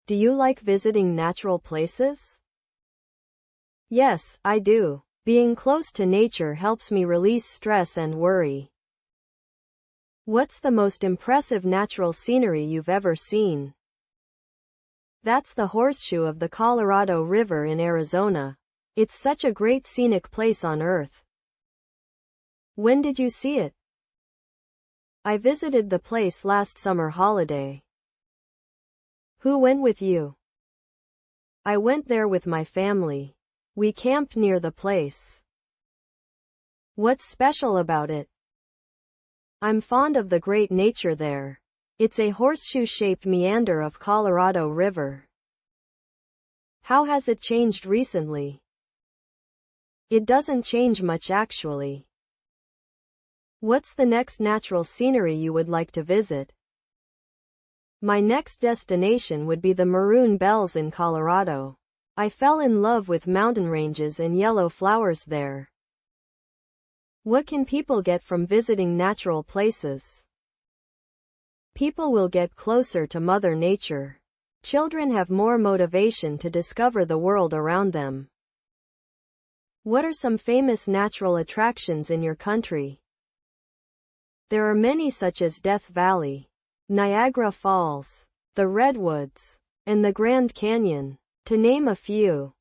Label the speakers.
Speaker 1: Do you like visiting natural places?
Speaker 2: Yes, I do. Being close to nature helps me release stress and worry.
Speaker 1: What's the most impressive natural scenery you've ever seen?
Speaker 2: That's the horseshoe of the Colorado River in Arizona. It's such a great scenic place on Earth.
Speaker 1: When did you see it?
Speaker 2: I visited the place last summer holiday.
Speaker 1: Who went with you?
Speaker 2: I went there with my family. We camped near the place.
Speaker 1: What's special about it?
Speaker 2: I'm fond of the great nature there. It's a horseshoe-shaped meander of Colorado River.
Speaker 1: How has it changed recently?
Speaker 2: It doesn't change much actually.
Speaker 1: What's the next natural scenery you would like to visit?
Speaker 2: My next destination would be the Maroon Bells in Colorado. I fell in love with mountain ranges and yellow flowers there.
Speaker 1: What can people get from visiting natural places?
Speaker 2: People will get closer to Mother Nature. Children have more motivation to discover the world around them.
Speaker 1: What are some famous natural attractions in your country?
Speaker 2: There are many such as Death Valley, Niagara Falls, the Redwoods, and the Grand Canyon, to name a few.